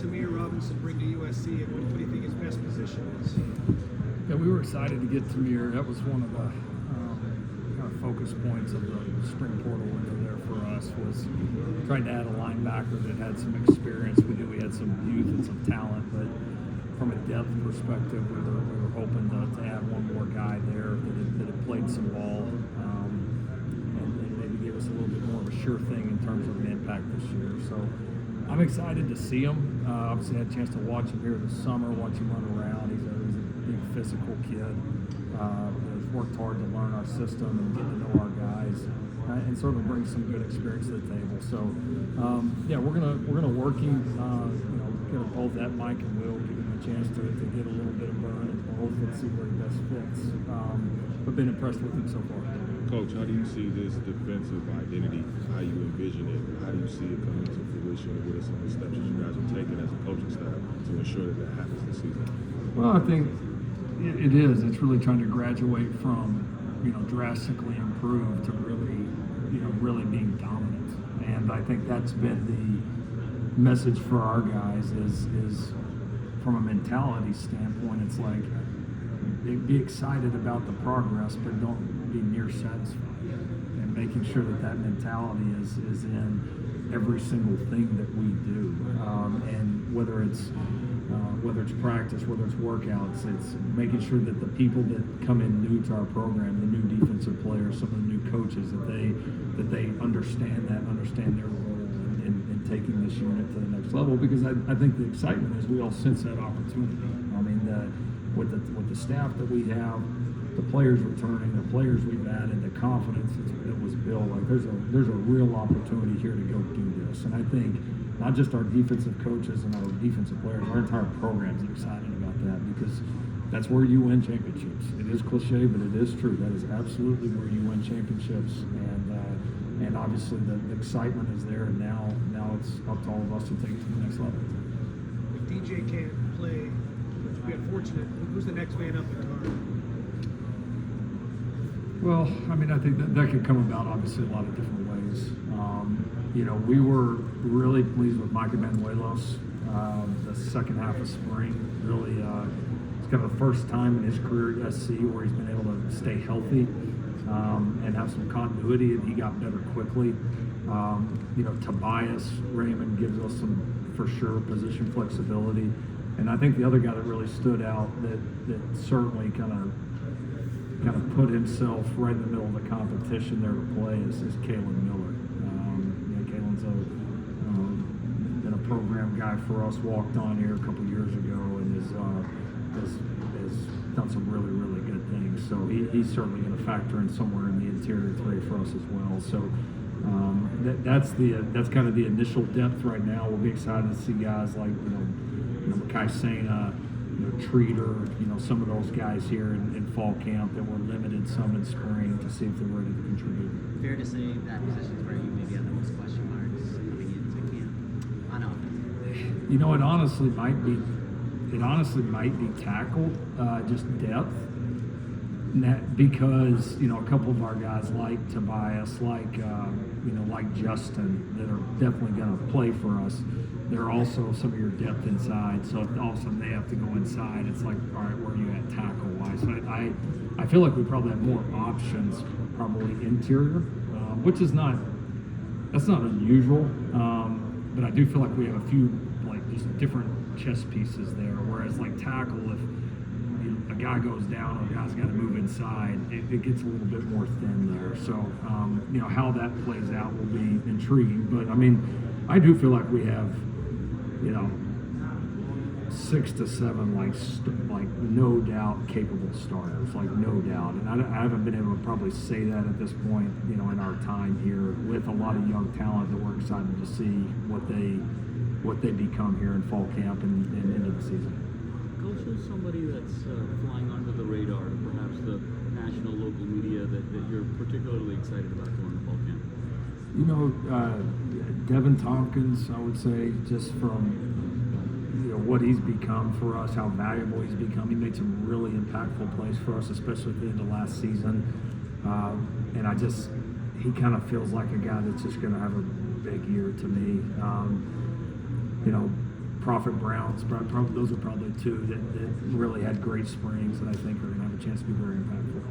Tamir Robinson bring to USC, and what do you think his best position is? Yeah, we were excited to get Tamir. That was one of the kind of focus points of the spring portal window there for us, was trying to add a linebacker that had some experience. We knew we had some youth and some talent, but from a depth perspective, we were hoping to add one more guy there that had played some ball and maybe give us a little bit more of a sure thing in terms of an impact this year. So I'm excited to see him. Obviously had a chance to watch him here this summer, watch him run around. He's a big physical kid. Has worked hard to learn our system and get to know our guys, and certainly bring some good experience to the table. So yeah, we're gonna work him. Get both at Mike and Will, give him a chance to get a little bit of burn and both and see where he best fits. But been impressed with him so far. Coach, how do you see this defensive identity? How you envision it? How do you see it coming to fruition? What are some of the steps that you guys are taking as a coaching staff to ensure that happens this season? Well, I think it is. It's really trying to graduate from, drastically improve to really being dominant. And I think that's been the message for our guys is from a mentality standpoint. It's like, be excited about the progress, but don't be near satisfied. And making sure that mentality is in every single thing that we do. And whether it's practice, whether it's workouts, it's making sure that the people that come in new to our program, the new defensive players, some of the new coaches, that they understand their role in taking this unit to the next level. Because I think the excitement is we all sense that opportunity. I mean, with the staff that we have, the players returning, the players we've added, the confidence that was built, like there's a real opportunity here to go do this. And I think not just our defensive coaches and our defensive players, our entire program's excited about that, because that's where you win championships. It is cliche, but it is true. That is absolutely where you win championships. And obviously the excitement is there, and now it's up to all of us to take it to the next level. If DJ can't play, which we unfortunate, who's the next man up in the guard? Well, I mean, I think that could come about obviously a lot of different ways. We were really pleased with Mike Emanuelos the second half of spring. Really, it's kind of the first time in his career at USC where he's been able to stay healthy and have some continuity, and he got better quickly. Tobias Raymond gives us some, for sure, position flexibility. And I think the other guy that really stood out that certainly kind of put himself right in the middle of the competition there to play is Kalen Miller. Kalen's been a program guy for us, walked on here a couple years ago, and has done some really, really good things. So he's certainly going to factor in somewhere in the interior three for us as well. So that's kind of the initial depth right now. We'll be excited to see guys like Makai Sena, Treater, some of those guys here in fall camp that were limited some in spring, to see if they're ready to contribute. Fair to say that position is where you maybe have the most question marks coming into camp on offense? It honestly might be tackle, just depth. Because a couple of our guys like Tobias, like Justin, that are definitely going to play for us. They're also some of your depth inside. So if all of a sudden they have to go inside, it's like, all right, where are you at tackle wise? So I feel like we probably have more options, probably interior, which is that's not unusual. But I do feel like we have a few just different chess pieces there. Whereas tackle, if a guy goes down or a guy's got to move inside, it gets a little bit more thin there. So, how that plays out will be intriguing. But, I do feel like we have, 6 to 7, no doubt capable starters, no doubt. And I haven't been able to probably say that at this point, in our time here with a lot of young talent that we're excited to see what they become here in fall camp and into the season. Coach, who's somebody that's flying under the radar, perhaps the national, local media that you're particularly excited about going to fall camp? Devin Tompkins, I would say, just from what he's become for us, how valuable he's become. He made some really impactful plays for us, especially at the end of last season. And he kind of feels like a guy that's just going to have a big year to me. Prophet Browns, probably, those are probably two that really had great springs that I think are going to have a chance to be very impactful.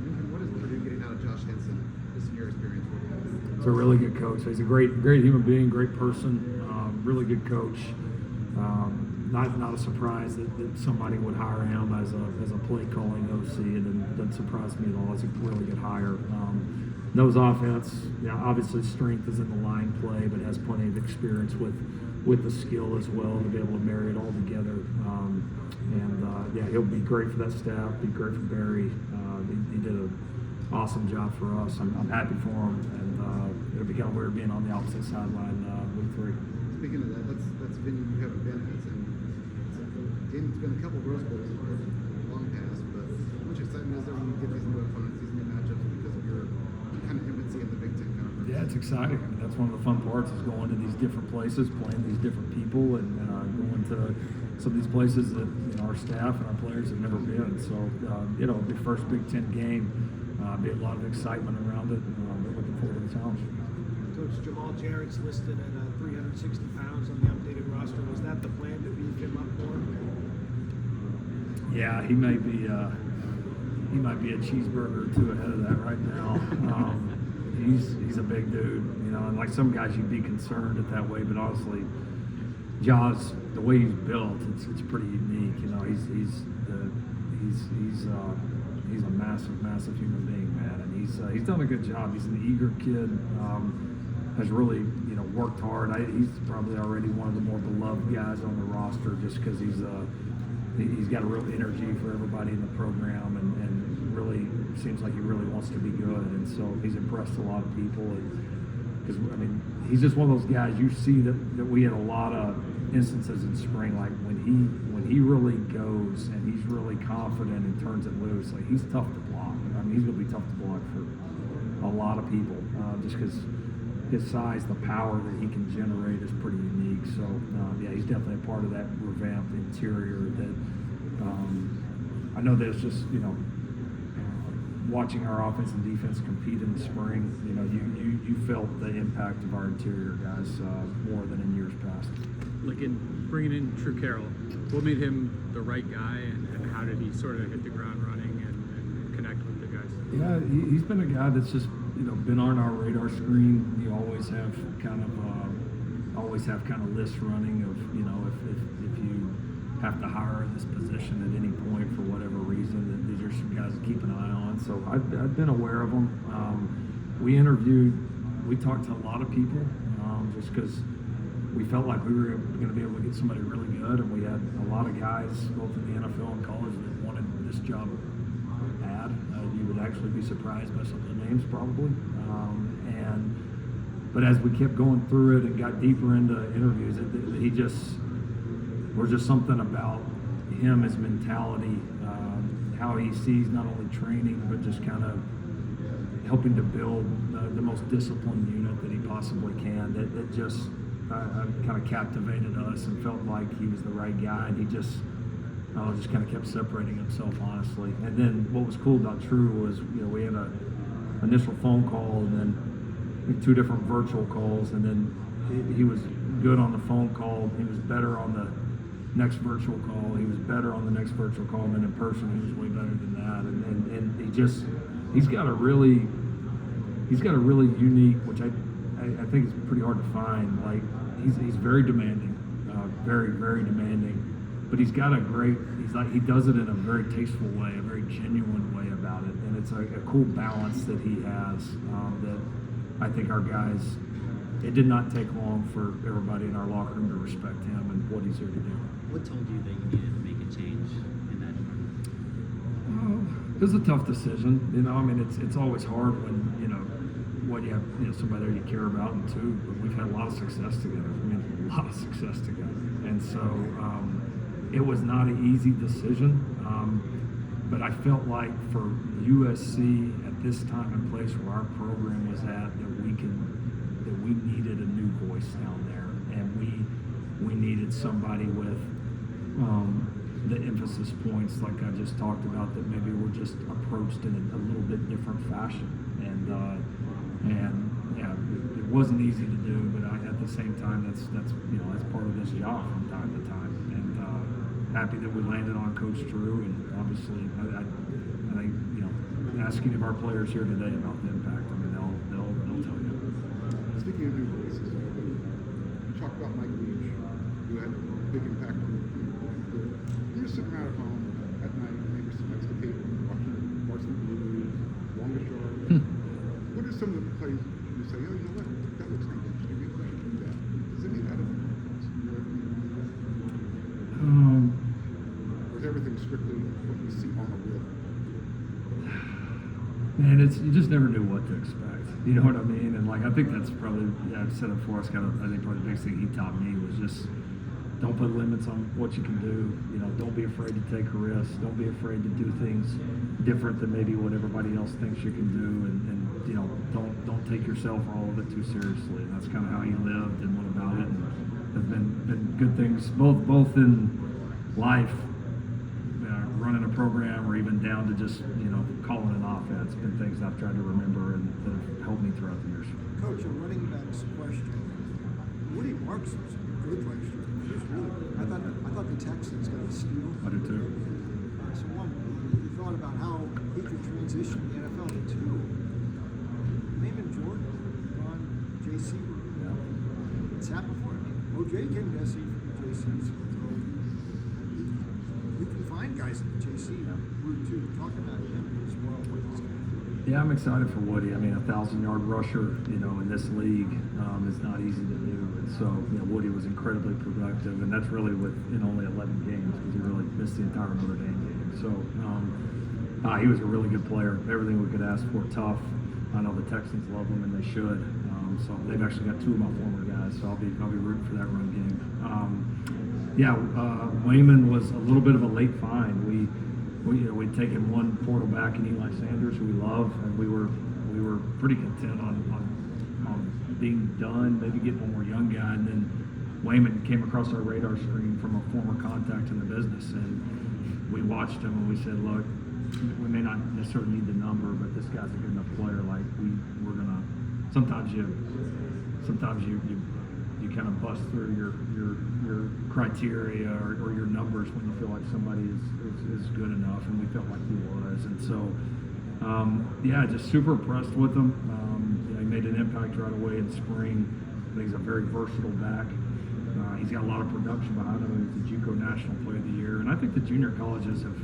And what is Purdue getting out of Josh Henson this year experience with him? He's a really good coach. He's a great human being, great person, really good coach. Not a surprise that somebody would hire him as a play calling OC. It doesn't surprise me at all. It's a really good hire. Knows offense. Yeah, obviously strength is in the line play, but has plenty of experience with the skill as well to be able to marry it all together. Yeah, he'll be great for that staff. Be great for Barry. He did an awesome job for us. I'm happy for him, and it'll be kind of weird being on the opposite sideline week 3. Speaking of that, that's venue you haven't been at, and it's been a couple of Rose Bowls long past, but how much excitement is there when you get these new opponents, these new matchups, because of your kind of infancy in the Big Ten Conference? Yeah, it's exciting. I mean, that's one of the fun parts is going to these different places, playing these different people, and going to some of these places that our staff and our players have never been. So, it'll be first Big Ten game. Be a lot of excitement around it, and we're looking forward to the challenge. Coach, Jamal Jarrett's listed at 360 pounds on the updated roster. Was that the plan to beef him up more? Yeah, he might be a cheeseburger or two ahead of that right now. He's a big dude, and like some guys you'd be concerned at that way, but honestly, Jaws, the way he's built, it's pretty unique. He's a massive human being, man, and he's done a good job. He's an eager kid. Has really worked hard. He's probably already one of the more beloved guys on the roster just because he's got a real energy for everybody in the program, and really seems like he really wants to be good, and so he's impressed a lot of people. Because he's just one of those guys you see that we had a lot of instances in spring, like when he really goes and he's really confident and turns it loose, like he's tough to block. He's gonna be tough to block for a lot of people, just because his size, the power that he can generate is pretty unique. So yeah, he's definitely a part of that revamped interior that I know there's just watching our offense and defense compete in the spring, you felt the impact of our interior guys more than in years past. Like in bringing in True Carroll, what made him the right guy, and how did he sort of hit the ground running and connect with the guys? Yeah, he's been a guy that's just been on our radar screen. You always have kind of lists running of if you have to hire this position at any point for whatever reason, that these are some guys to keep an eye on. So I've been aware of them. We talked to a lot of people just because we felt like we were going to be able to get somebody really good, and we had a lot of guys both in the NFL and college that wanted this job bad. You would actually be surprised by some of the names probably. But as we kept going through it and got deeper into interviews, there's just something about him, his mentality, how he sees not only training but just kind of helping to build the most disciplined unit that he possibly can. That just kind of captivated us and felt like he was the right guy, and he just kind of kept separating himself, honestly. And then what was cool about True was we had an initial phone call and then 2 different virtual calls, and then he was good on the phone call. He was better on the next virtual call. He was better on the next virtual call, and then in person he was way better than that. And he's got a really unique, which I think is pretty hard to find. Like he's very demanding, very demanding, but he's got he does it in a very tasteful way, a very genuine way about it, and it's a cool balance that he has that I think our guys. It did not take long for everybody in our locker room to respect him and what he's here to do. What told you that you needed to make a change in that department? It was a tough decision. It's always hard when you have somebody there you care about, and too. But we've had a lot of success together. And so it was not an easy decision. But I felt like for USC at this time and place where our program was at, that we needed a new voice down there, and we needed somebody with the emphasis points like I just talked about, that maybe were just approached in a little bit different fashion. And yeah, it wasn't easy to do, but at the same time, that's you know, that's part of this job from time to time. And happy that we landed on Coach Drew, and obviously, I think, you know, asking of our players here today about the impact. I mean, they'll tell you. Speaking of new voices, you talked about Mike Leach, who had a big impact on the team. You're sitting around at home at night, maybe sitting next to the table, watching Varsity Blues, Longest Yard. What are some of the plays you say, oh, you know what, that looks like interesting, maybe we should do that? Does any of that influence your or is everything strictly what you see on the wheel? Man, you just never knew what to expect. You know what I mean? And like, I think that's probably, yeah, I've said it before, I think probably the biggest thing he taught me was just don't put limits on what you can do. You know, don't be afraid to take a risk. Don't be afraid to do things different than maybe what everybody else thinks you can do. And you know, don't take yourself or all of it too seriously. And that's kind of how he lived and went about it. And have been good things both in life, running a program, or even down to just, you know, calling an offense. Been things I've tried to remember and that have helped me throughout the years. Coach, a running back's question. Woody Marks was good last year. He was really good. I thought the Texans got a steal. I do too. So one, you thought about how he could transition the NFL to two. Raymond Jordan on JC. Yeah. It's happened before. I mean, OJ came to SC from the JCs. So you can find guys in the JC route too. Talk about him as well. What he's going to do. Yeah, I'm excited for Woody. I mean, 1,000-yard rusher, you know, in this league is not easy to do. And so, you know, Woody was incredibly productive, and that's really in only 11 games because he really missed the entire Notre Dame game. So, he was a really good player. Everything we could ask for. Tough. I know the Texans love him, and they should. So they've actually got two of my former guys. So I'll be rooting for that run game. Wayman was a little bit of a late find. We'd taken one portal back in Eli Sanders, who we love, and we were pretty content on being done, maybe getting one more young guy, and then Wayman came across our radar screen from a former contact in the business, and we watched him and we said, look, we may not necessarily need the number, but this guy's a good enough player. Like we're gonna. Sometimes you kind of bust through your criteria or your numbers when you feel like somebody is good enough, and we felt like he was. And so, just super impressed with him. He made an impact right away in spring. I think he's a very versatile back. He's got a lot of production behind him. He was the JUCO National Player of the Year, and I think the junior colleges have,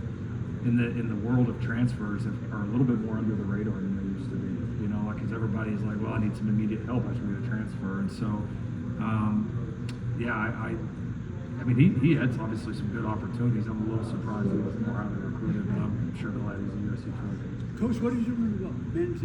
in the world of transfers, are a little bit more under the radar than they used to be. You know, like, because everybody's like, well, I need some immediate help. I should be a transfer, and so. I mean, he had obviously some good opportunities. I'm a little surprised he wasn't more highly recruited, but I'm sure glad he's a USC player. Coach, what did you learn about men's